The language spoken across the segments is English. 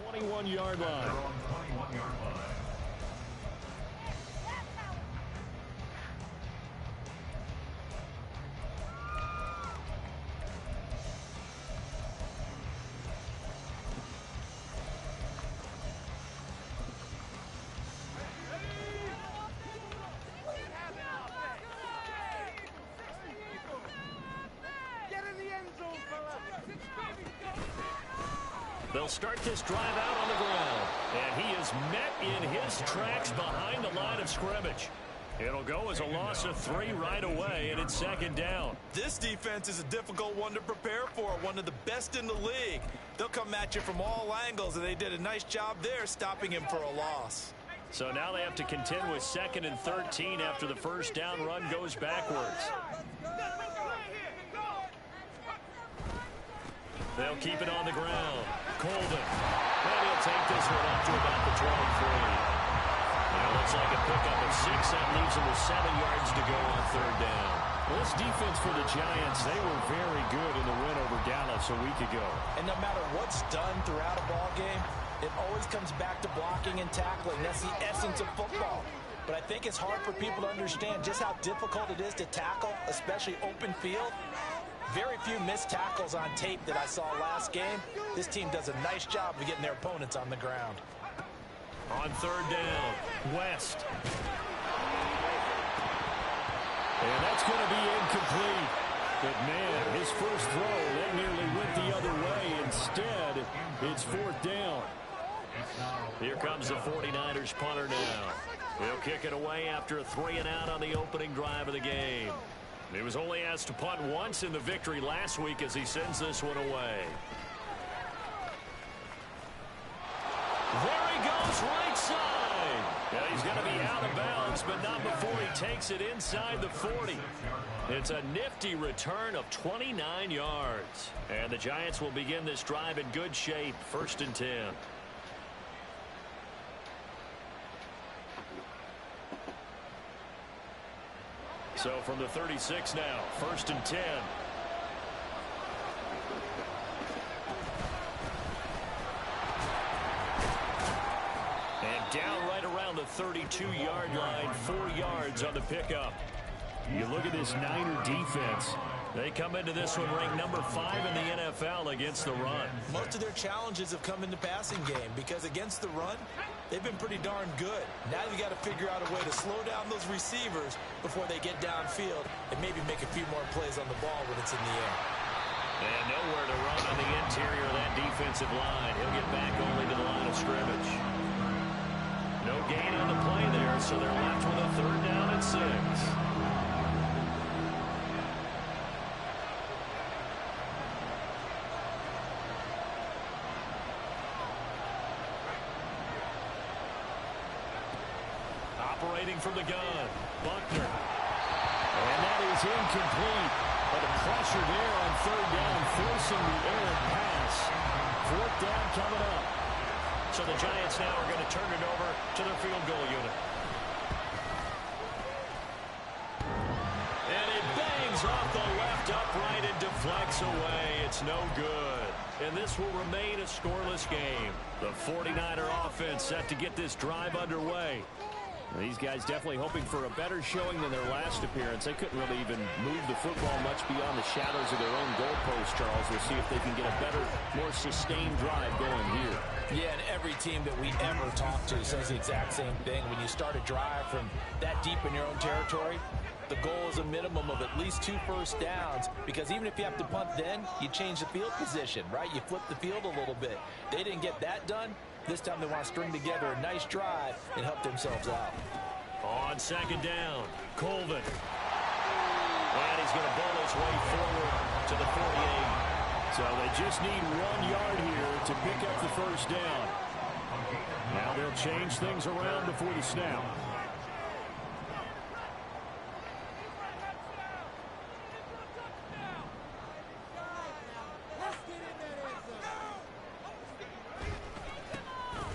21-yard line. They'll start this drive out on the ground. And he is met in his tracks behind the line of scrimmage. It'll go as a loss of 3 right away, and it's second down. This defense is a difficult one to prepare for, one of the best in the league. They'll come at you from all angles, and they did a nice job there stopping him for a loss. So now they have to contend with 2nd and 13 after the first down run goes backwards. They'll keep it on the ground. Colvin. And he'll take this one up to about the 23. And it looks like a pickup of 6. That leaves him with 7 yards to go on 3rd down. Well, this defense for the Giants, they were very good in the win over Dallas a week ago. And no matter what's done throughout a ball game, it always comes back to blocking and tackling. That's the essence of football. But I think it's hard for people to understand just how difficult it is to tackle, especially open field. Very few missed tackles on tape that I saw last game. This team does a nice job of getting their opponents on the ground. On 3rd down, West. And that's going to be incomplete. But, man, his first throw, that nearly went the other way. Instead, it's 4th down. Here comes the 49ers punter now. He'll kick it away after a 3-and-out on the opening drive of the game. He was only asked to punt once in the victory last week as he sends this one away. There he goes, right side. Yeah, he's going to be out of bounds, but not before he takes it inside the 40. It's a nifty return of 29 yards. And the Giants will begin this drive in good shape, 1st and 10. So from the 36 now, 1st and 10. And down right around the 32-yard line, 4 yards on the pickup. You look at this Niner defense. They come into this one ranked number 5 in the NFL against the run. Most of their challenges have come in the passing game because against the run, they've been pretty darn good. Now you got to figure out a way to slow down those receivers before they get downfield and maybe make a few more plays on the ball when it's in the air. And nowhere to run on the interior of that defensive line. He'll get back only to the line of scrimmage. No gain on the play there, so they're left with a 3rd down and 6. Operating from the gun, Buckner. And that is incomplete. But a pressure there on 3rd down, forcing the errant pass. 4th down coming up. So the Giants now are going to turn it over to their field goal unit. And it bangs off the left upright and deflects away. It's no good. And this will remain a scoreless game. The 49er offense set to get this drive underway. These guys definitely hoping for a better showing than their last appearance. They couldn't really even move the football much beyond the shadows of their own goalpost, Charles. We'll see if they can get a better, more sustained drive going here. Yeah, and every team that we ever talk to says the exact same thing. When you start a drive from that deep in your own territory, the goal is a minimum of at least 2 first downs, because even if you have to punt then, you change the field position, right? You flip the field a little bit. They didn't get that done. This time they want to string together a nice drive and help themselves out. On 2nd down, Colvin. And he's going to bowl his way forward to the 48. So they just need 1 yard here to pick up the first down. Now they'll change things around before the snap.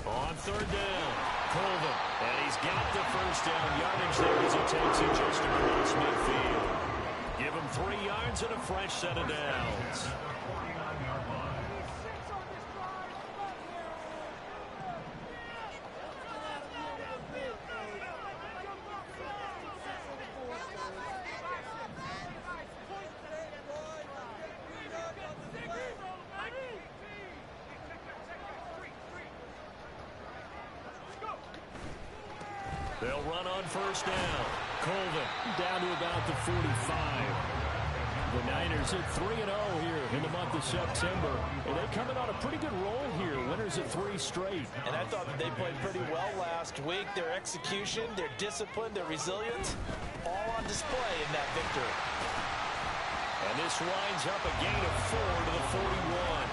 On 3rd down, Colvin. And he's got the first down yardage there as he takes it just across midfield. Give him 3 yards and a fresh set of downs. They'll run on first down. Colvin down to about the 45. The Niners at 3-0 here in the month of September. And they come in on a pretty good roll here. Winners of 3 straight. And I thought that they played pretty well last week. Their execution, their discipline, their resilience, all on display in that victory. And this winds up a gain of 4 to the 41.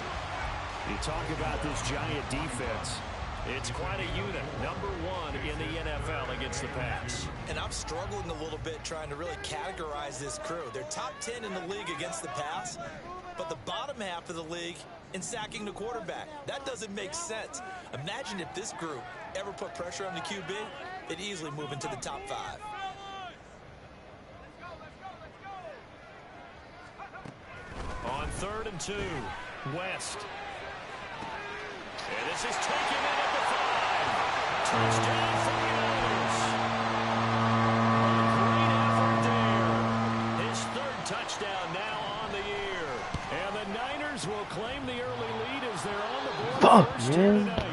You talk about this Giant defense. It's quite a unit, number 1 in the NFL against the pass. And I'm struggling a little bit trying to really categorize this crew. They're top 10 in the league against the pass, but the bottom half of the league in sacking the quarterback. That doesn't make sense. Imagine if this group ever put pressure on the QB, they'd easily move into the top 5. On 3rd and 2, West. And this is taken in at the 5. Touchdown for the Niners. A great effort there. His 3rd touchdown now on the year. And the Niners will claim the early lead as they're on the board first here tonight.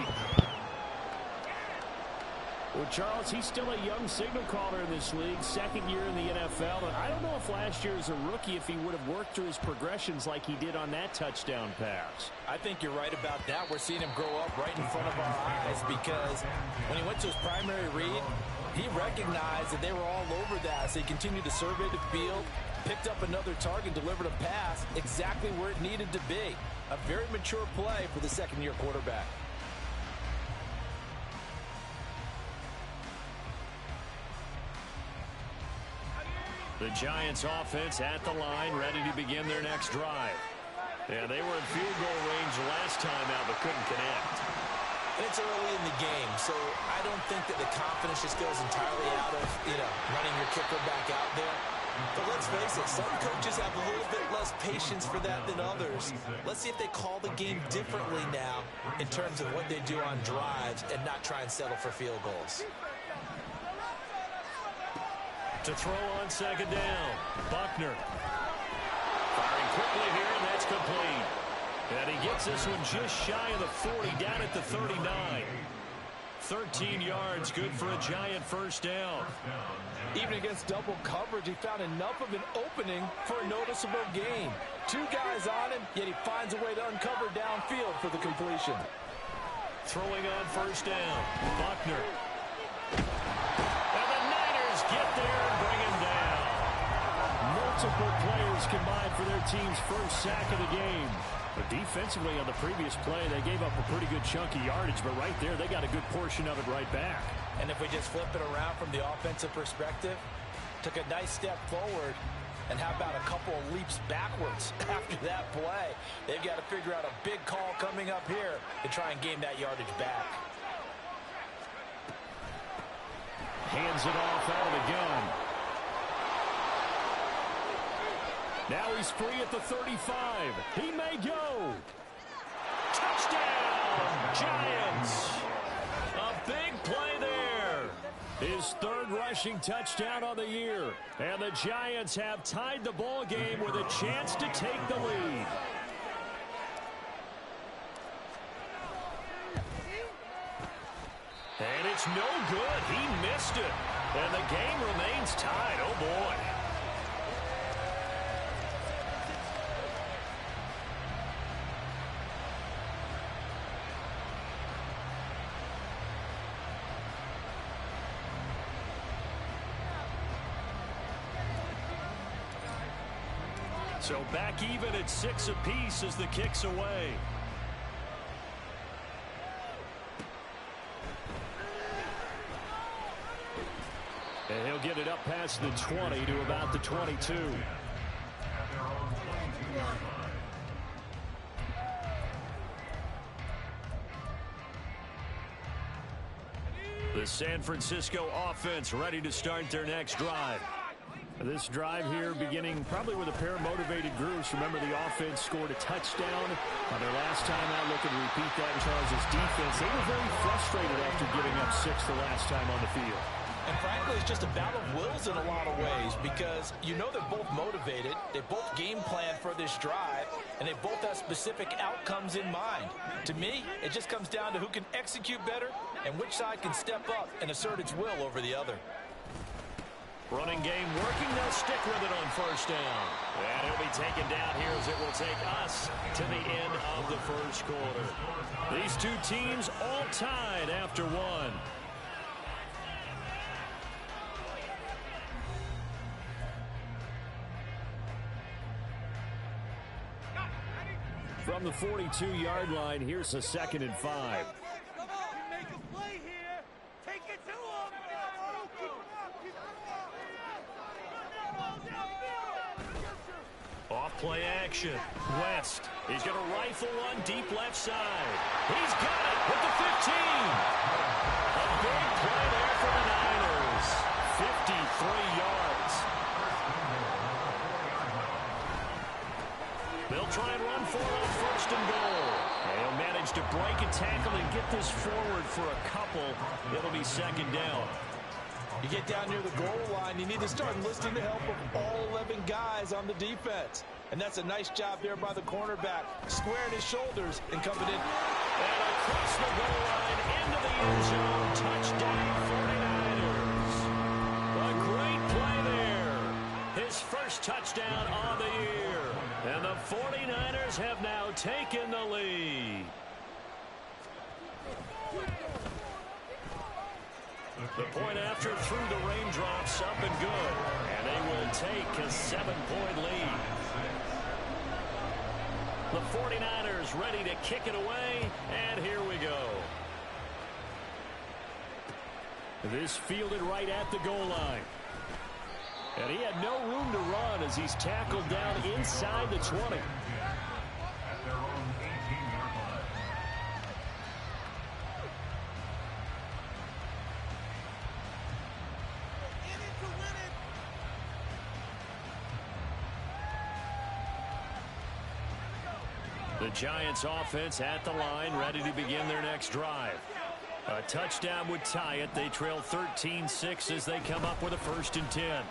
Well, Charles, he's still a young signal caller in this league, 2nd year in the NFL. And I don't know if last year as a rookie, if he would have worked through his progressions like he did on that touchdown pass. I think you're right about that. We're seeing him grow up right in front of our eyes because when he went to his primary read, he recognized that they were all over that. So he continued to survey the field, picked up another target, delivered a pass exactly where it needed to be. A very mature play for the 2nd-year quarterback. The Giants offense at the line, ready to begin their next drive. Yeah, they were in field goal range last time out, but couldn't connect. And it's early in the game, so I don't think that the confidence just goes entirely out of, running your kicker back out there. But let's face it, some coaches have a little bit less patience for that than others. Let's see if they call the game differently now in terms of what they do on drives and not try and settle for field goals. To throw on 2nd down, Buckner. Firing quickly here, and that's complete. And he gets this one just shy of the 40, down at the 39. 13 yards, good for a Giant first down. Even against double coverage, he found enough of an opening for a noticeable gain. 2 guys on him, yet he finds a way to uncover downfield for the completion. Throwing on first down, Buckner. Get there and bring him down. Multiple players combined for their team's first sack of the game. But defensively on the previous play, they gave up a pretty good chunk of yardage, but right there, they got a good portion of it right back. And if we just flip it around from the offensive perspective, took a nice step forward, and how about a couple of leaps backwards after that play? They've got to figure out a big call coming up here to try and gain that yardage back. Hands it off out of the gun. Now he's free at the 35. He may go. Touchdown, Giants. A big play there. His 3rd rushing touchdown on the year. And the Giants have tied the ball game with a chance to take the lead. And it's no good. He missed it. And the game remains tied. Oh, boy. So back even at 6 apiece as the kick's away. And he'll get it up past the 20 to about the 22. The San Francisco offense ready to start their next drive. This drive here beginning probably with a pair of motivated groups. Remember, the offense scored a touchdown on their last time out. Looking to repeat that in Charles' defense. They were very frustrated after giving up 6 the last time on the field. And frankly, it's just a battle of wills in a lot of ways because you know they're both motivated. They both game plan for this drive, and they both have specific outcomes in mind. To me, it just comes down to who can execute better and which side can step up and assert its will over the other. Running game working. They'll stick with it on first down. And he'll be taken down here as it will take us to the end of the first quarter. These two teams all tied after one. From the 42-yard line, here's a 2nd and 5. Off-play action. West. He's going to rifle one deep left side. He's got it with the 15. A big play there for the Niners. 53 yards. They'll try and run for it on 1st and goal. They'll manage to break a tackle and get this forward for a couple. It'll be 2nd down. You get down near the goal line, you need to start enlisting the help of all 11 guys on the defense. And that's a nice job there by the cornerback, squaring his shoulders and coming in. And across the goal line, into the end zone, touchdown 49ers. A great play there. His first touchdown on the year. And the 49ers have now taken the lead. The point after through the raindrops, up and good. And they will take a 7-point lead. The 49ers ready to kick it away, and here we go. This fielded right at the goal line. And he had no room to run as he's tackled down inside the 20. The Giants offense at the line, ready to begin their next drive. A touchdown would tie it. They trail 13-6 as they come up with a 1st and 10.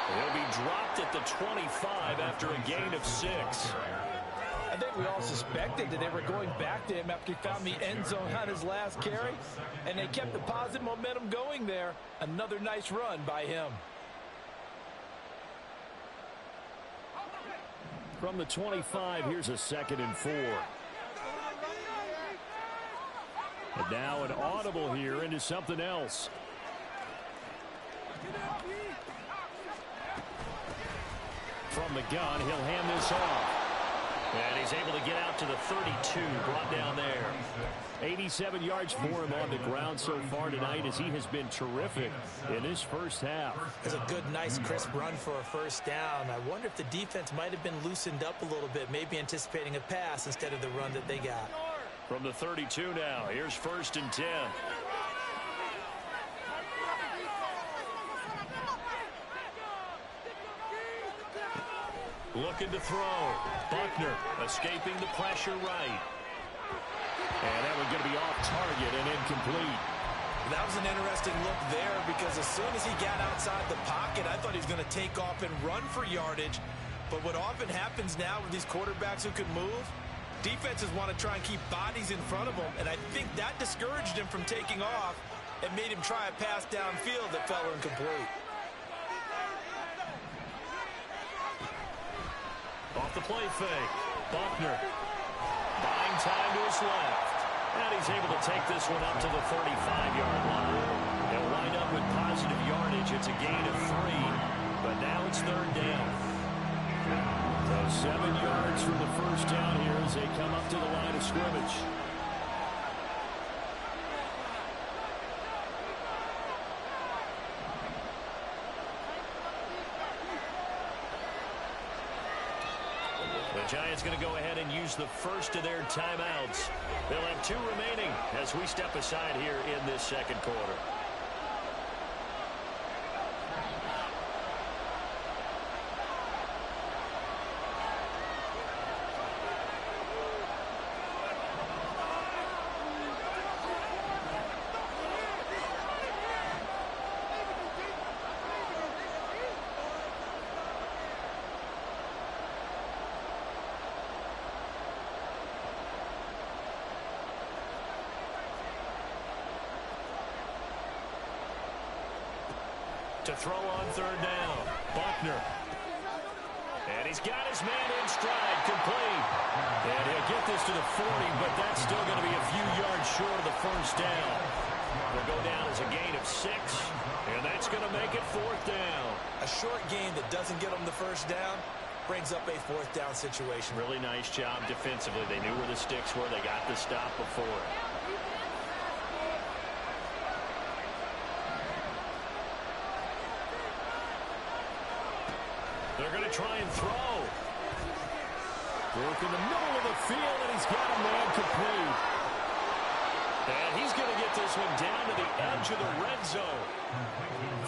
They'll be dropped at the 25 after a gain of 6. I think we all suspected that they were going back to him after he found the end zone on his last carry, and they kept the positive momentum going there. Another nice run by him. From the 25, here's a 2nd and 4. And now an audible here into something else. From the gun, he'll hand this off. And he's able to get out to the 32, brought down there. 87 yards for him on the ground so far tonight as he has been terrific in his first half. It's a good, nice, crisp run for a 1st down. I wonder if the defense might have been loosened up a little bit, maybe anticipating a pass instead of the run that they got. From the 32 now, here's 1st and 10. Looking to throw. Buckner escaping the pressure right. And that one's going to be off target and incomplete. That was an interesting look there because as soon as he got outside the pocket, I thought he was going to take off and run for yardage. But what often happens now with these quarterbacks who can move, defenses want to try and keep bodies in front of them, and I think that discouraged him from taking off and made him try a pass downfield that fell incomplete. Off the play fake. Buckner buying time to his left. And he's able to take this one up to the 35-yard line. He'll wind up with positive yardage. It's a gain of 3, but now it's 3rd down. So 7 yards from the 1st down here as they come up to the line of scrimmage. The Giants going to go ahead and use the first of their timeouts. They'll have 2 remaining as we step aside here in this 2nd quarter. To throw on third down. Buckner. And he's got his man in stride, complete. And he'll get this to the 40, but that's still going to be a few yards short of the first down. Will go down as a gain of 6, and that's going to make it fourth down. A short gain that doesn't get them the first down brings up a fourth down situation. Really nice job defensively. They knew where the sticks were. They got the stop before. They're going to try and throw. Brook in the middle of the field, and he's got a man complete. And he's going to get this one down to the edge of the red zone.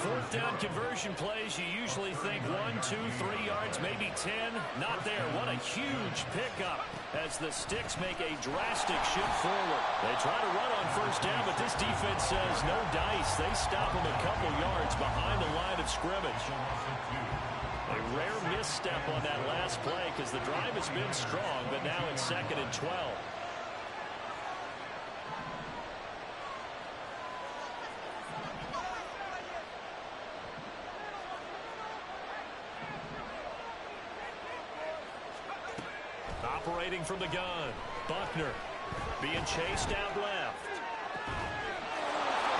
Fourth down conversion plays, you usually think 1, 2, 3 yards, maybe 10. Not there. What a huge pickup as the Sticks make a drastic shift forward. They try to run on first down, but this defense says no dice. They stop them a couple yards behind the line of scrimmage. A rare misstep on that last play because the drive has been strong, but now it's 2nd and 12. Operating from the gun, Buckner being chased out left.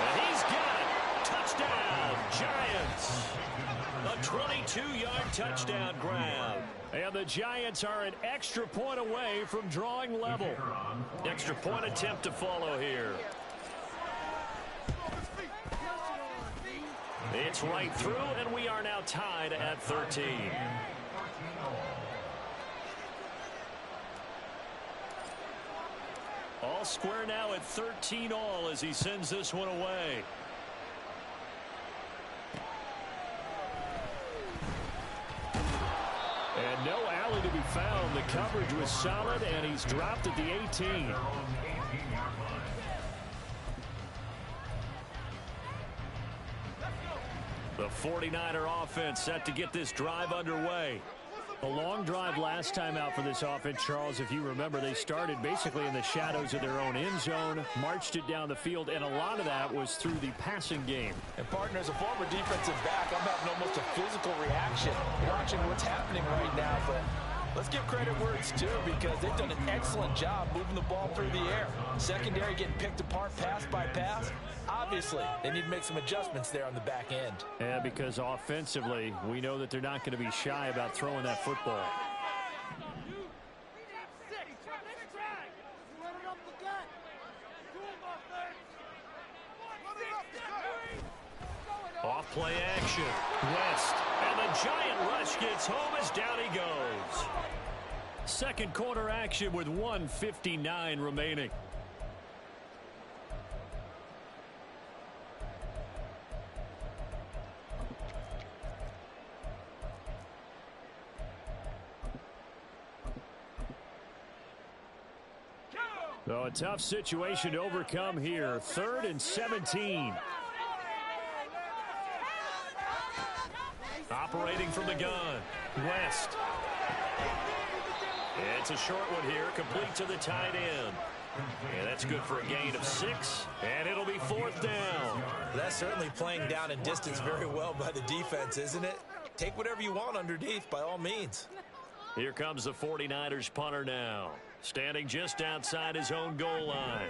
And he's got it. Touchdown, Giants. A 22-yard touchdown grab. And the Giants are an extra point away from drawing level. Extra point attempt to follow here. It's right through, and we are now tied at 13. All square now at 13 all as he sends this one away. And no alley to be found. The coverage was solid, and he's dropped at the 18. The 49er offense set to get this drive underway. A long drive last time out for this offense, Charles. If you remember, they started basically in the shadows of their own end zone, marched it down the field, and a lot of that was through the passing game. And, partner, as a former defensive back, I'm having almost a physical reaction watching what's happening right now. But let's give credit where it's due because they've done an excellent job moving the ball through the air. Secondary getting picked apart pass by pass. Obviously, they need to make some adjustments there on the back end. Yeah, because offensively, we know that they're not going to be shy about throwing that football. Off play action. West. And the giant rush gets home as down he goes. Second quarter action with 1:59 remaining. So a tough situation to overcome here. 3rd and 17. Operating from the gun. West. It's a short one here, complete to the tight end. And that's good for a gain of 6, and it'll be 4th down. That's certainly playing down and distance very well by the defense, isn't it? Take whatever you want underneath, by all means. Here comes the 49ers punter now, standing just outside his own goal line.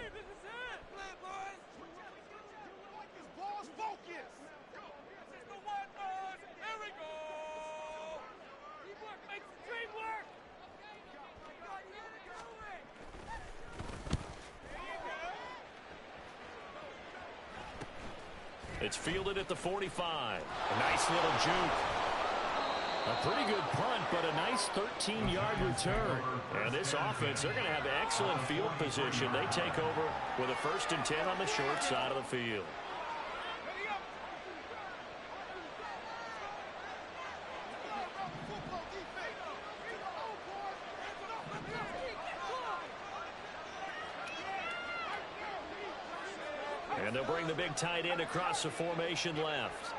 It's fielded at the 45. A nice little juke. A pretty good punt, but a nice 13-yard return. And this offense, they're going to have excellent field position. They take over with a 1st and 10 on the short side of the field. And they'll bring the big tight end across the formation left.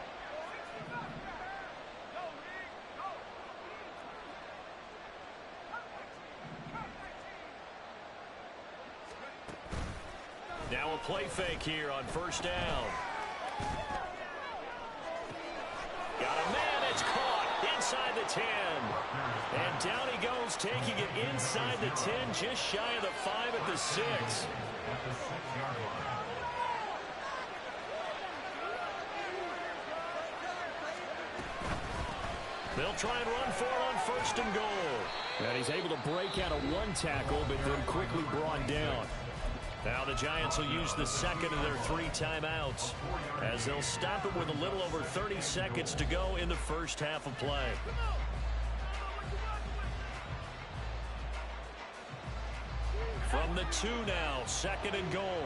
Now a play fake here on 1st down. 10. And down he goes, taking it inside the 10, just shy of the 5 at the 6. They'll try and run for it on 1st and goal. And he's able to break out of one tackle, but then quickly brought down. Now the Giants will use the second of their 3 timeouts, as they'll stop it with a little over 30 seconds to go in the first half of play. From the 2 now, 2nd and goal.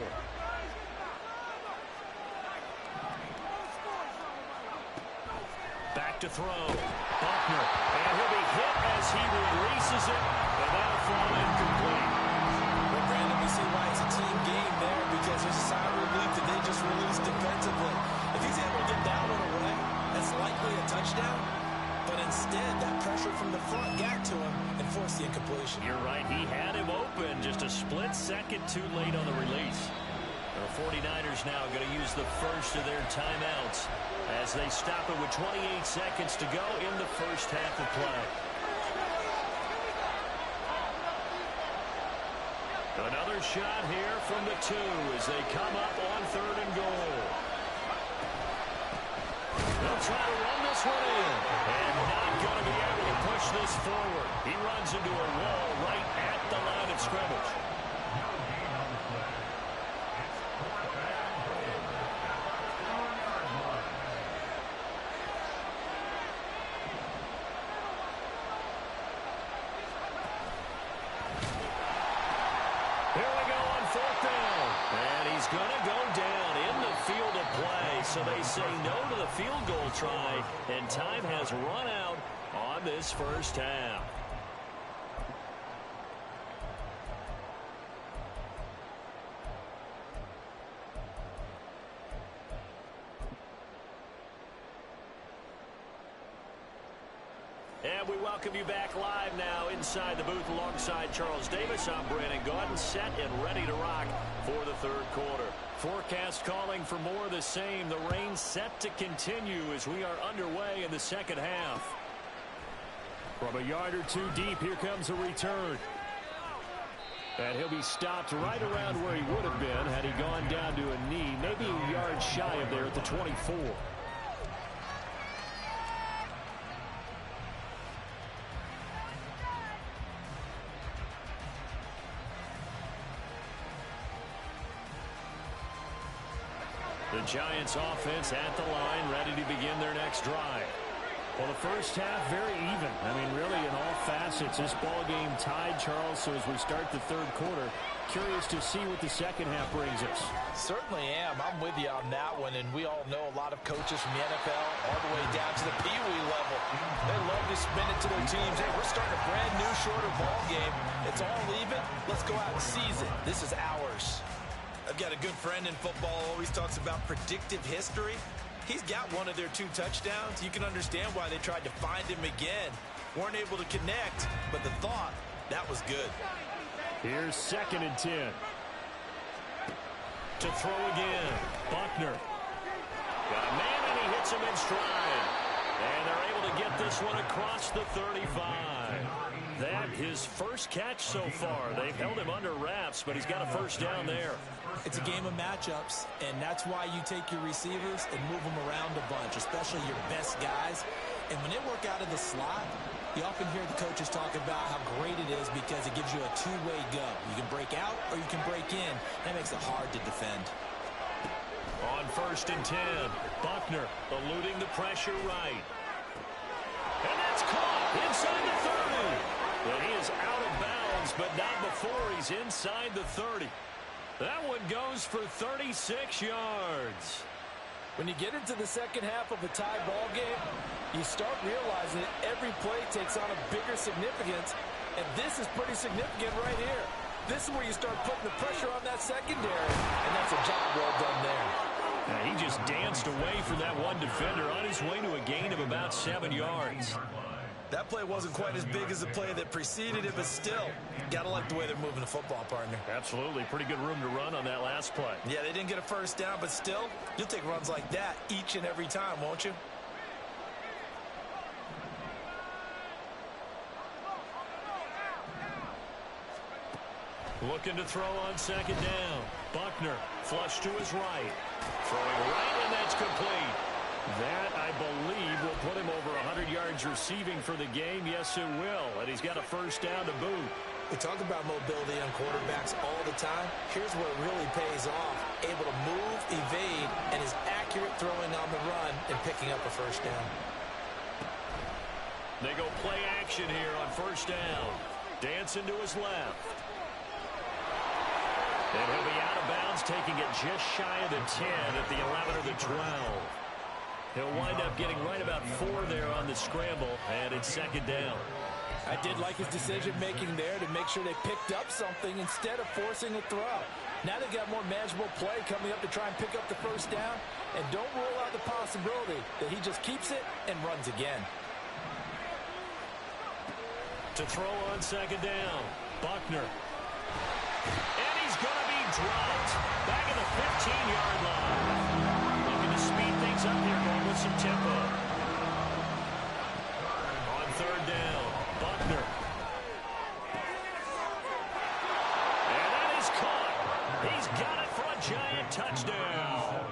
Back to throw. Buckner. And he'll be hit as he releases it. And that'll fall incomplete. Well, Brandon, we see why it's a team game there, because there's a sign of relief that they just released defensively. If he's able to get that one away, that's likely a touchdown. But instead, that pressure from the front got to him and forced the incompletion. You're right. He had him open. Just a split second too late on the release. The 49ers now going to use the first of their timeouts as they stop it with 28 seconds to go in the first half of play. Another shot here from the 2 as they come up on 3rd and goal. They'll try to run this one in, and not going to be able to push this forward. He runs into a wall right at the line of scrimmage. So they say no to the field goal try, and time has run out on this first half. And we welcome you back live now inside the booth alongside Charles Davis. I'm Brandon Gaudin, set and ready to rock for the 3rd quarter. Forecast calling for more of the same. The rain set to continue as we are underway in the 2nd half. From a yard or 2 deep, here comes a return. And he'll be stopped right around where he would have been had he gone down to a knee, maybe a yard shy of there at the 24. The Giants offense at the line, ready to begin their next drive. Well, the first half very even. I mean, really in all facets, this ball game tied, Charles. So as we start the 3rd quarter, curious to see what the 2nd half brings us. Certainly am. I'm with you on that one. And we all know a lot of coaches from the NFL all the way down to the Pee Wee level. They love to spin it to their teams. Hey, we're starting a brand new, shorter ball game. It's all even. Let's go out and seize it. This is ours. I've got a good friend in football, always talks about predictive history. He's got one of their 2 touchdowns. You can understand why they tried to find him again. Weren't able to connect, but the thought, that was good. Here's 2nd and 10. To throw again. Buckner. Got a man, and he hits him in stride. And they're able to get this one across the 35. That his first catch so far. They've held him under wraps, but he's got a first down there. It's a game of matchups, and that's why you take your receivers and move them around a bunch, especially your best guys. And when they work out of the slot, you often hear the coaches talk about how great it is because it gives you a 2-way go. You can break out or you can break in. That makes it hard to defend. On 1st and 10, Buckner eluding the pressure right. And that's caught inside the 30. And he is out of bounds, but not before he's inside the 30. That one goes for 36 yards. When you get into the 2nd half of a tie ball game, you start realizing that every play takes on a bigger significance, and this is pretty significant right here. This is where you start putting the pressure on that secondary, and that's a job well done there. Now, he just danced away from that one defender on his way to a gain of about 7 yards. That play wasn't quite as big as the play that preceded it, but still, gotta like the way they're moving the football, partner. Absolutely. Pretty good room to run on that last play. Yeah, they didn't get a first down, but still, you'll take runs like that each and every time, won't you? Looking to throw on second down. Buckner, flush to his right. Throwing right, and that's complete. That, I believe, will put him over 100 yards receiving for the game. Yes, it will. And he's got a first down to boot. We talk about mobility on quarterbacks all the time. Here's where it really pays off. Able to move, evade, and is accurate throwing on the run and picking up a first down. They go play action here on first down. Dancing to his left. And he'll be out of bounds, taking it just shy of the 10 at the 11 or the 12. He'll wind up getting right about 4 there on the scramble, and it's second down. I did like his decision-making there to make sure they picked up something instead of forcing a throw. Now they've got more manageable play coming up to try and pick up the first down, and don't rule out the possibility that he just keeps it and runs again. To throw on second down, Buckner. And he's going to be dropped back at the 15-yard line. Looking to speed things up here, going with some tempo. On third down, Buckner. And that is caught. He's got it for a giant touchdown.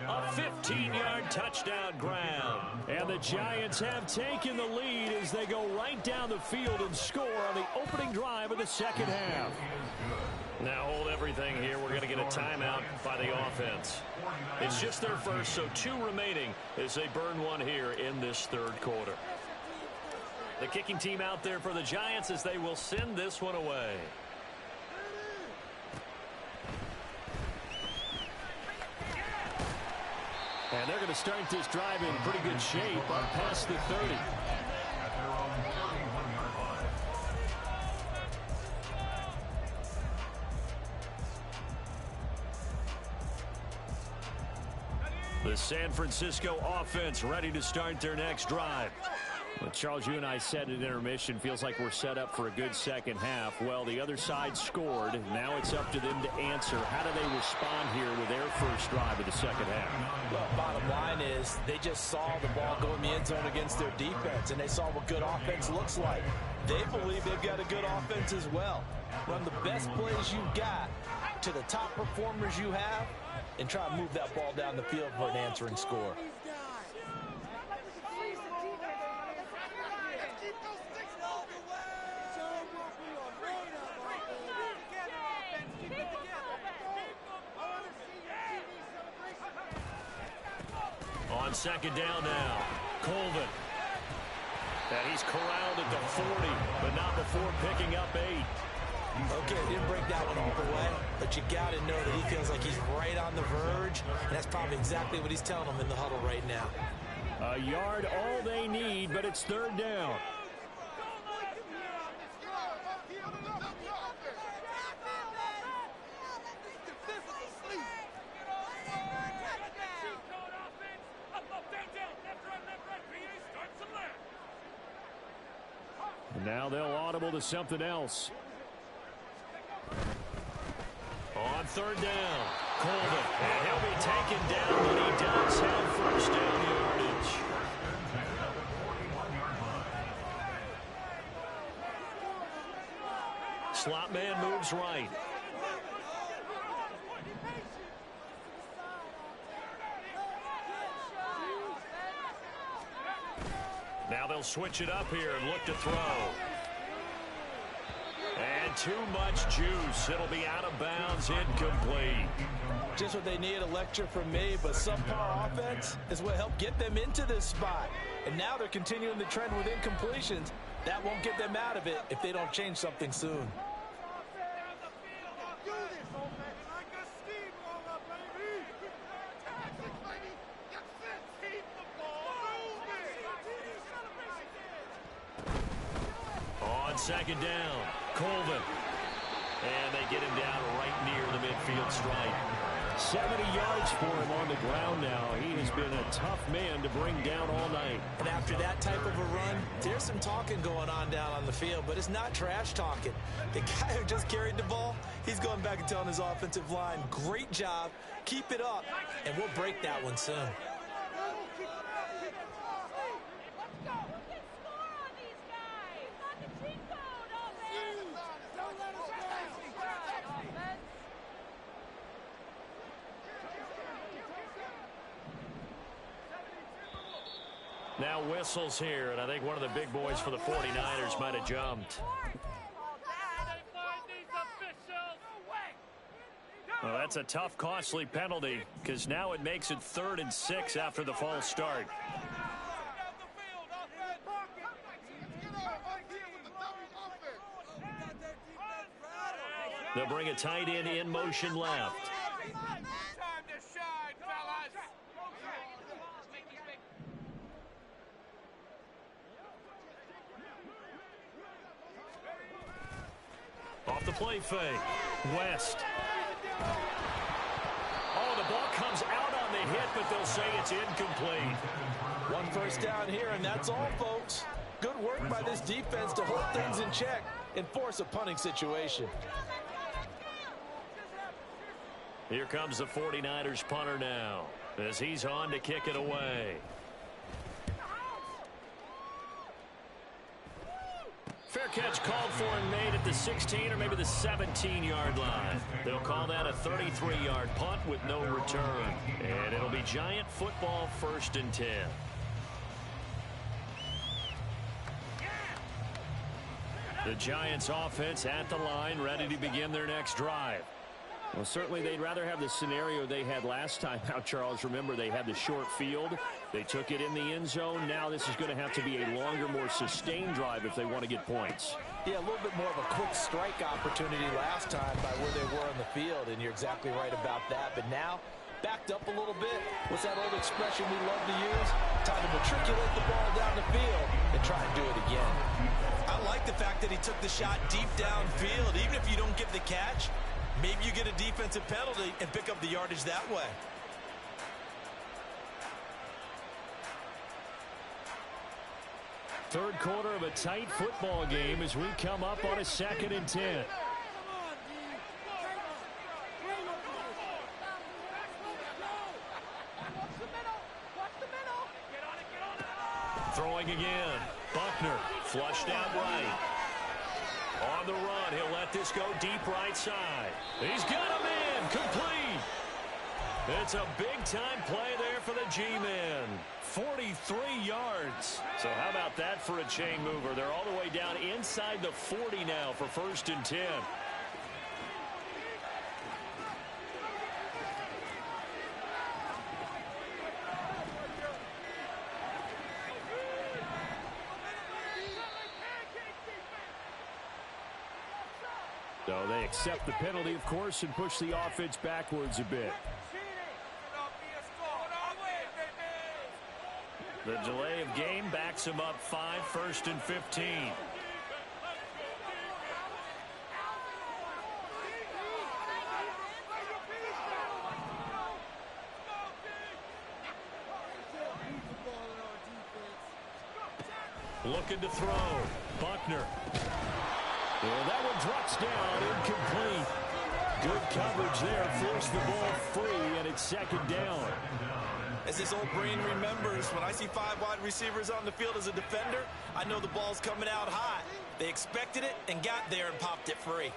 A 15-yard touchdown grab. And the Giants have taken the lead as they go right down the field and score on the opening drive of the second half. Now hold everything here. We're going to get a timeout by the offense. It's just their first, so 2 remaining as they burn one here in this third quarter. The kicking team out there for the Giants as they will send this one away. And they're going to start this drive in pretty good shape up past the 30. The San Francisco offense ready to start their next drive. Well, Charles, you and I said at intermission, feels like we're set up for a good second half. Well, the other side scored. Now it's up to them to answer. How do they respond here with their first drive of the second half? Well, bottom line is they just saw the ball go in the end zone against their defense, and they saw what good offense looks like. They believe they've got a good offense as well. Run the best plays you've got to the top performers you have and try to move that ball down the field for an answering score. On second down now, Colvin. And he's corralled at the 40, but not before picking up 8. Okay, didn't break that one all the way, but you got to know that he feels like he's right on the verge, and that's probably exactly what he's telling them in the huddle right now. A yard all they need, but it's third down. And now they'll audible to something else. On third down, Colvin. And he'll be taken down, but he does have first down yardage. Slot man moves right. Now they'll switch it up here and look to throw. And too much juice. It'll be out of bounds, incomplete. Just what they need, a lecture from me, but subpar offense is what helped get them into this spot. And now they're continuing the trend with incompletions. That won't get them out of it if they don't change something soon. Second down, Colvin. And they get him down right near the midfield stripe. 70 yards for him on the ground now. He has been a tough man to bring down all night. And after that type of a run, there's some talking going on down on the field, but it's not trash talking. The guy who just carried the ball, he's going back and telling his offensive line, great job, keep it up, and we'll break that one soon. Now whistles here, and I think one of the big boys for the 49ers might have jumped. Well, that's a tough, costly penalty because now it makes it 3rd and 6 after the false start. They'll bring a tight end in motion left. Off the play fake. West. Oh, the ball comes out on the hit, but they'll say it's incomplete. 1 first down here, and that's all, folks. Good work by this defense to hold things in check and force a punting situation. Here comes the 49ers punter now as he's on to kick it away. Fair catch called for and made at the 16 or maybe the 17-yard line. They'll call that a 33-yard punt with no return. And it'll be Giant football, 1st and 10. The Giants offense at the line, ready to begin their next drive. Well, certainly they'd rather have the scenario they had last time out, Charles. Remember, they had the short field. They took it in the end zone. Now this is going to have to be a longer, more sustained drive if they want to get points. Yeah, a little bit more of a quick strike opportunity last time by where they were on the field, and you're exactly right about that. But now, backed up a little bit. What's that old expression we love to use? Time to matriculate the ball down the field and try and do it again. I like the fact that he took the shot deep downfield. Even if you don't get the catch, maybe you get a defensive penalty and pick up the yardage that way. Third quarter of a tight football game as we come up on a 2nd and 10. Throwing again. Buckner flushed out right. On the run, he'll let this go deep right side. He's got him in, complete. It's a big-time play there for the G-men. 43 yards. So how about that for a chain mover? They're all the way down inside the 40 now for 1st and 10. So they accept the penalty, of course, and push the offense backwards a bit. The delay of game backs him up 5, 1st and 15. Looking to throw. Buckner. Well, that one drops down, incomplete. Good coverage there, forced the ball free, and it's 2nd down. As his old brain remembers, when I see 5 wide receivers on the field as a defender, I know the ball's coming out hot. They expected it and got there and popped it free.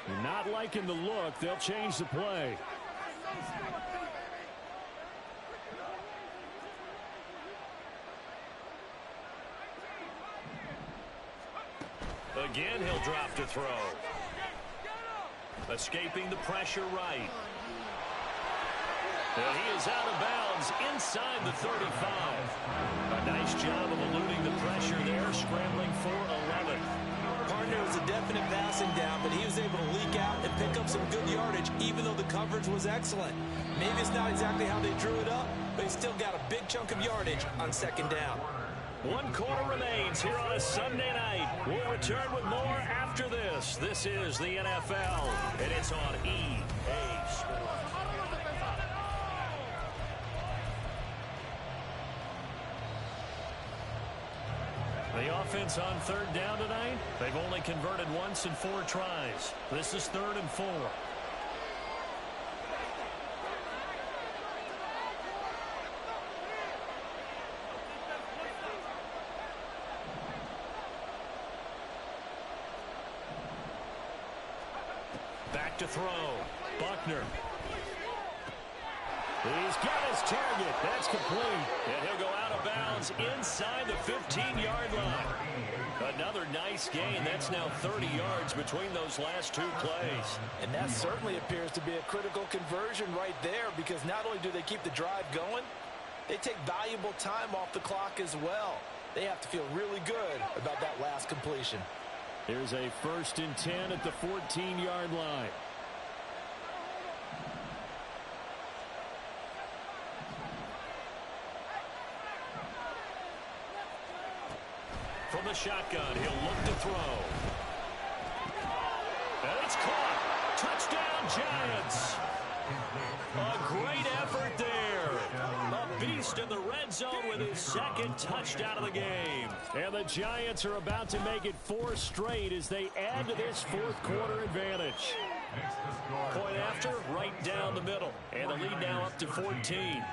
You're not liking the look. They'll change the play. Again, he'll drop to throw. Escaping the pressure right. And he is out of bounds inside the 35. A nice job of eluding the pressure there, scrambling for 11. Partner was a definite passing down, but he was able to leak out and pick up some good yardage, even though the coverage was excellent. Maybe it's not exactly how they drew it up, but he still got a big chunk of yardage on 2nd down. 1 quarter remains here on a Sunday night. We'll return with more after this. This is the NFL, and it's on EA Sports. The offense on 3rd down tonight, they've only converted once in 4 tries. This is 3rd and 4. Back to throw. Buckner. He's got his target. That's complete. And he'll go out of bounds inside the 15-yard line. Another nice gain. That's now 30 yards between those last two plays. And that certainly appears to be a critical conversion right there, because not only do they keep the drive going, they take valuable time off the clock as well. They have to feel really good about that last completion. Here's a 1st and 10 at the 14-yard line. From the shotgun, he'll look to throw. And it's caught. Touchdown, Giants. A great effort there. A beast in the red zone with his 2nd touchdown of the game. And the Giants are about to make it 4 straight as they add to this 4th quarter advantage. Point after, right down the middle. And the lead now up to 14.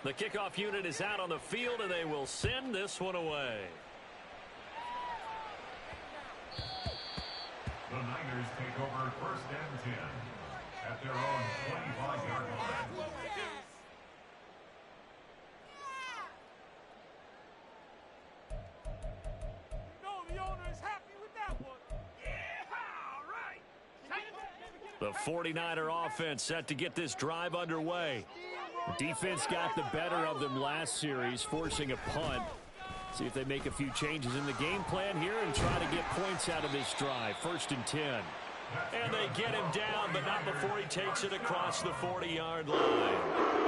The kickoff unit is out on the field, and they will send this one away. The Niners take over 1st and 10 at their own 25-yard line. No, the owner is happy with that one. Yeah, all right. The 49er offense set to get this drive underway. The defense got the better of them last series, forcing a punt. See if they make a few changes in the game plan here and try to get points out of this drive. 1st and 10. And they get him down, but not before he takes it across the 40-yard line.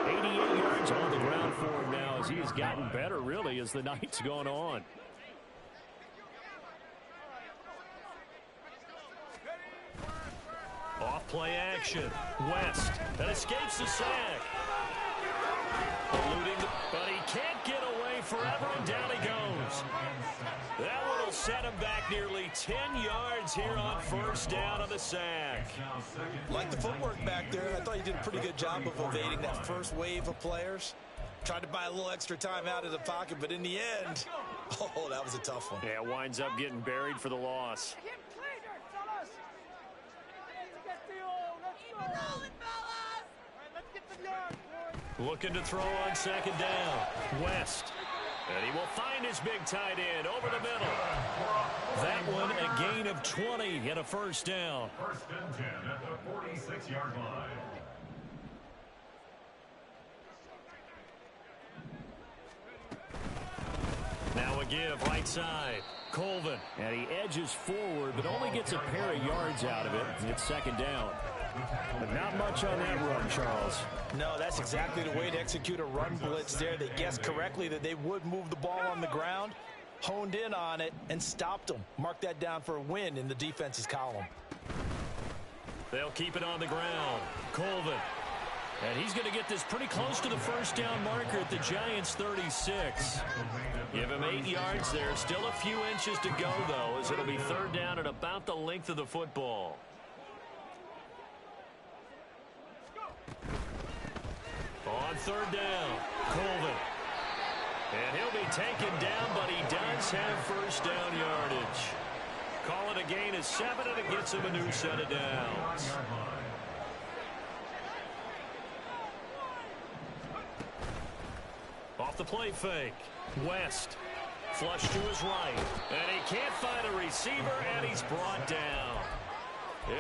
88 yards on the ground for him now as he has gotten better, really, as the night's gone on. Off play action. West. That escapes the sack. Eluding, but he can't get away forever, and down he goes. That one will set him back nearly 10 yards here on 1st down on the sack. Like the footwork back there, I thought he did a pretty good job of evading that first wave of players. Tried to buy a little extra time out of the pocket, but in the end, oh, that was a tough one. Yeah, winds up getting buried for the loss. Looking to throw on 2nd down. West. And he will find his big tight end over the middle. That one a gain of 20 and a 1st down. 1st and 10 at the 46-yard line. Now a give right side. Colvin. And he edges forward, but only gets a pair of yards out of it. It's 2nd down. But not much on that run, Charles. No, that's exactly the way to execute a run blitz there. They guessed correctly that they would move the ball on the ground, honed in on it, and stopped them. Mark that down for a win in the defense's column. They'll keep it on the ground. Colvin. And he's going to get this pretty close to the 1st down marker at the Giants' 36. Give him 8 yards there. Still a few inches to go, though, as it'll be 3rd down at about the length of the football. On 3rd down, Colvin. And he'll be taken down, but he does have 1st down yardage. Call it a gain of 7, and it gets him a new set of downs. Off the play fake. West. Flush to his right. And he can't find a receiver, and he's brought down.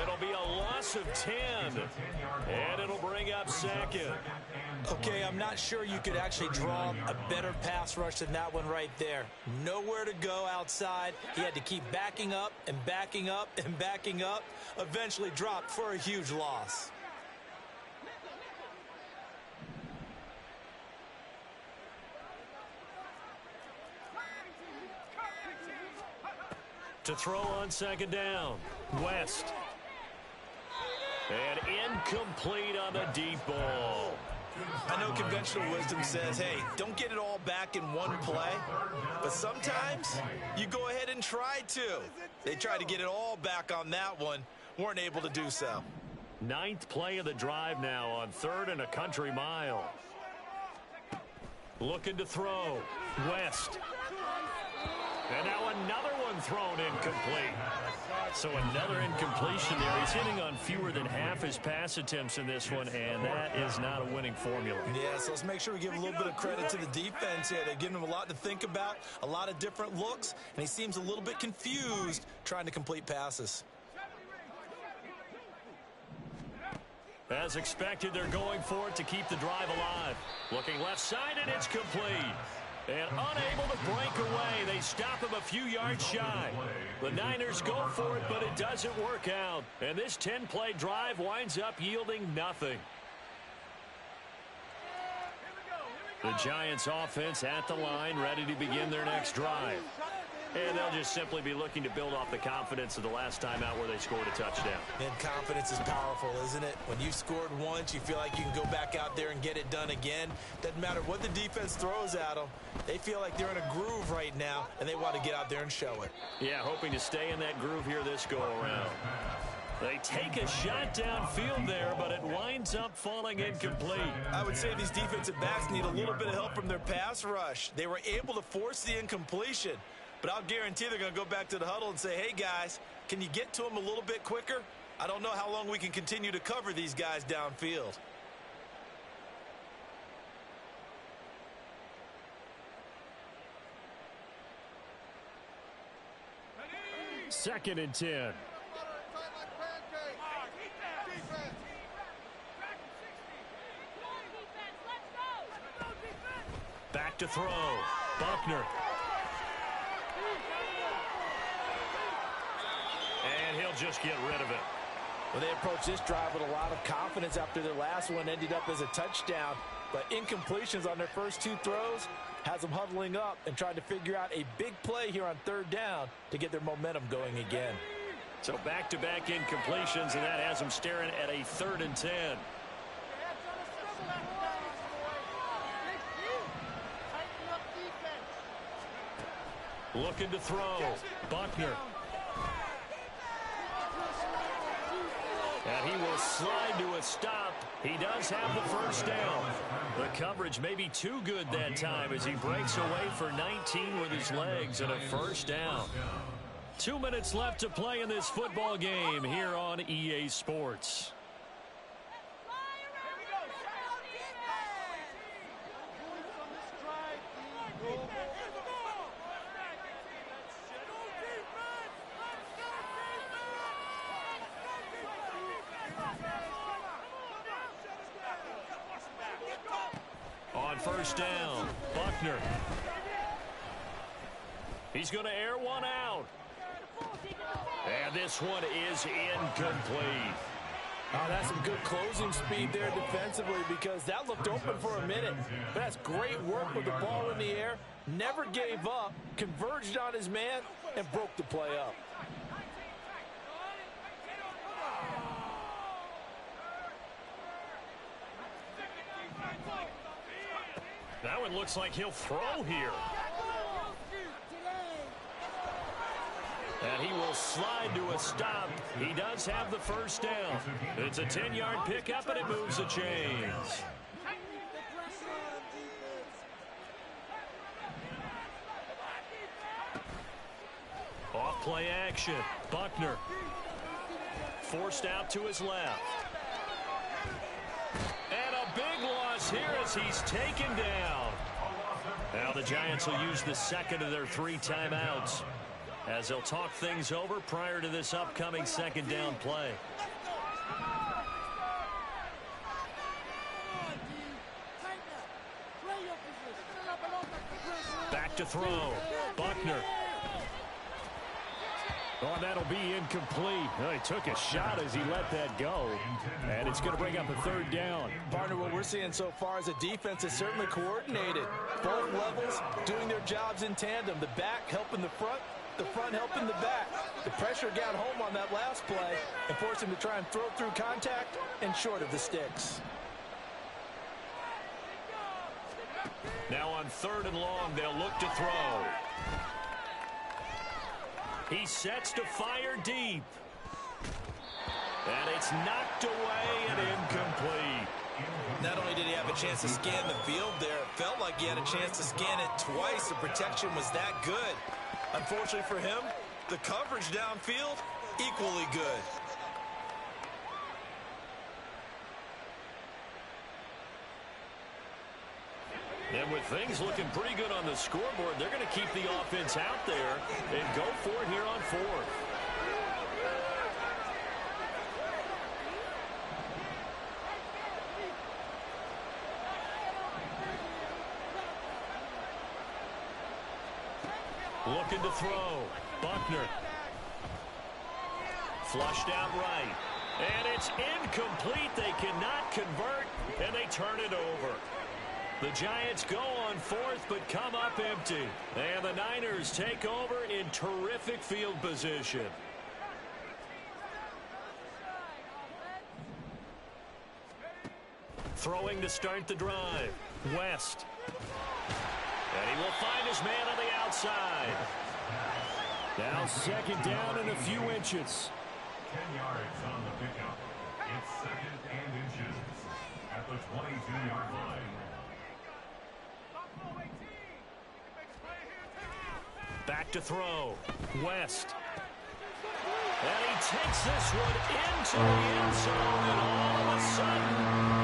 It'll be a loss of 10. And it'll bring up 2nd. Okay, I'm not sure you could actually draw a better pass rush than that one right there. Nowhere to go outside. He had to keep backing up and backing up and backing up. Eventually dropped for a huge loss. To throw on 2nd down. West. And incomplete on the deep ball. I know conventional wisdom says, hey, don't get it all back in one play. But sometimes you go ahead and try to. They tried to get it all back on that one. Weren't able to do so. 9th play of the drive now on 3rd and a country mile. Looking to throw. West. And now another one thrown incomplete. So another incompletion there. He's hitting on fewer than half his pass attempts in this one, and that is not a winning formula. Yeah, so let's make sure we give a little bit of credit to the defense here. They're giving him a lot to think about, a lot of different looks, and he seems a little bit confused trying to complete passes. As expected, they're going for it to keep the drive alive. Looking left side, and it's complete. And unable to break away. They stop him a few yards shy. The Niners go for it, but it doesn't work out. And this 10-play drive winds up yielding nothing. The Giants offense at the line, ready to begin their next drive. And they'll just simply be looking to build off the confidence of the last time out where they scored a touchdown. And confidence is powerful, isn't it? When you've scored once, you feel like you can go back out there and get it done again. Doesn't matter what the defense throws at them. They feel like they're in a groove right now, and they want to get out there and show it. Yeah, hoping to stay in that groove here this go-around. They take a shot downfield there, but it winds up falling incomplete. I would say these defensive backs need a little bit of help from their pass rush. They were able to force the incompletion. But I'll guarantee they're going to go back to the huddle and say, hey, guys, can you get to them a little bit quicker? I don't know how long we can continue to cover these guys downfield. Second and 10. Back to throw. Buckner. And he'll just get rid of it. Well, they approached this drive with a lot of confidence after their last one ended up as a touchdown. But incompletions on their first two throws has them huddling up and trying to figure out a big play here on third down to get their momentum going again. So back-to-back incompletions, and that has them staring at a 3rd and 10. Looking to throw. Buckner. And he will slide to a stop. He does have the first down. The coverage may be too good that time as he breaks away for 19 with his legs and a first down. 2 minutes left to play in this football game here on EA Sports. On first down, Buckner. He's going to air one out. And this one is incomplete. Oh, that's some good closing speed there defensively because that looked open for a minute. But that's great work with the ball in the air. Never gave up, converged on his man, and broke the play up. That one looks like he'll throw here. And he will slide to a stop. He does have the first down. It's a 10-yard pickup, and it moves the chains. Off play action. Buckner. Forced out to his left. And a big loss here as he's taken down. Now the Giants will use the second of their 3 timeouts as they'll talk things over prior to this upcoming second down play. Back to throw. Buckner. Oh, that'll be incomplete. Well, he took a shot as he let that go. And it's going to bring up a 3rd down. Partner, what we're seeing so far is a defense is certainly coordinated. Both levels doing their jobs in tandem. The back helping the front helping the back. The pressure got home on that last play and forced him to try and throw through contact and short of the sticks. Now on 3rd and long, they'll look to throw. He sets to fire deep. And it's knocked away and incomplete. Not only did he have a chance to scan the field there, it felt like he had a chance to scan it twice. The protection was that good. Unfortunately for him, The coverage downfield, equally good. And with things looking pretty good on the scoreboard, they're going to keep the offense out there and go for it here on fourth. Looking to throw. Buckner. Flushed out right. And it's incomplete. They cannot convert, and they turn it over. The Giants go on fourth, but come up empty. And the Niners take over in terrific field position. Throwing to start the drive. West. And he will find his man on the outside. Now second down and a few inches. 10 yards on the pickup. It's second and inches at the 22-yard line. Back to throw. West. And he takes this one into the end zone. And all of a sudden,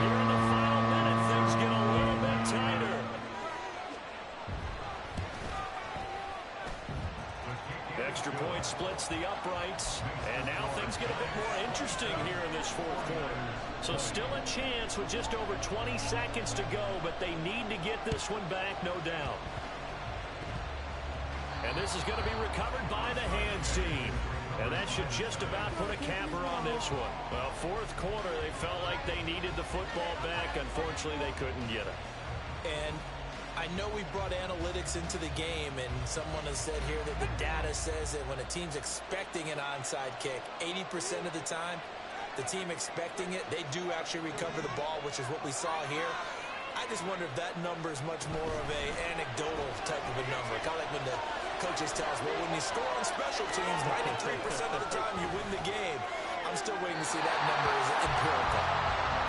here in the final minute, things get a little bit tighter. Extra point splits the uprights. And now things get a bit more interesting here in this fourth quarter. So still a chance with just over 20 seconds to go, but they need to get this one back, no doubt. And this is going to be recovered by the hands team. And that should just about put a capper on this one. Well, fourth quarter, they felt like they needed the football back. Unfortunately, they couldn't get it. And I know we brought analytics into the game, and someone has said here that the data says that when a team's expecting an onside kick, 80% of the time, the team expecting it, they do actually recover the ball, which is what we saw here. I just wonder if that number is much more of a anecdotal type of a number. Kind of like when the coaches tell us, well, when you score on special teams, 93% of the time you win the game. I'm still waiting to see that number is empirical.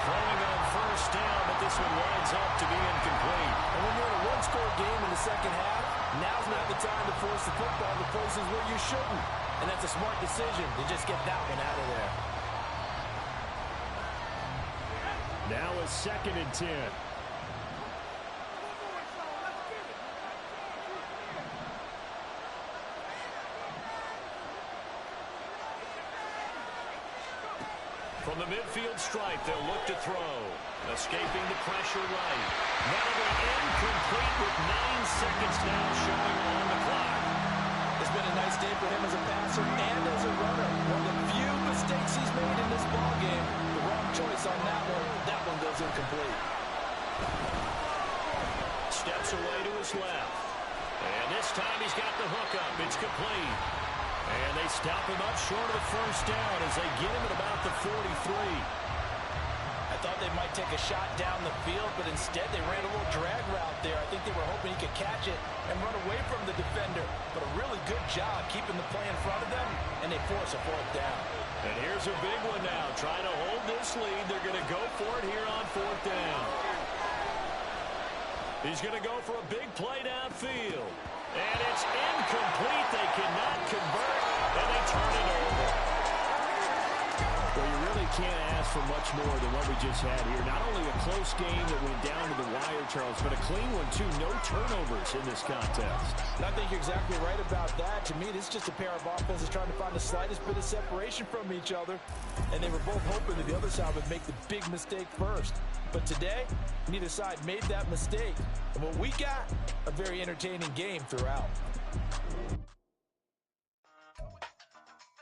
Throwing on first down, but this one winds up to be incomplete. And when you're in a one-score game in the second half, now's not the time to force the football to places where you shouldn't. And that's a smart decision to just get that one out of there. Now a second and 10. From the midfield stripe, they'll look to throw. Escaping the pressure right. That'll be incomplete with 9 seconds now showing on the clock. It's been a nice day for him as a passer and as a runner. One of the few mistakes he's made in this ballgame. The wrong choice on that one. That one goes incomplete. Steps away to his left. And this time he's got the hook up. It's complete. And they stop him up short of the first down as they get him at about the 43. I thought they might take a shot down the field, but instead they ran a little drag route there. I think they were hoping he could catch it and run away from the defender. But a really good job keeping the play in front of them, and they force a fourth down. And here's a big one now. Trying to hold this lead. They're going to go for it here on fourth down. He's going to go for a big play downfield. And it's incomplete. They cannot convert, and they turn it over. Well, you really can't ask for much more than what we just had here. Not only a close game that went down to the wire, Charles, but a clean one, too. No turnovers in this contest. And I think you're exactly right about that. To me, this is just a pair of offenses trying to find the slightest bit of separation from each other. And they were both hoping that the other side would make the big mistake first. But today, neither side made that mistake. And what we got, a very entertaining game throughout.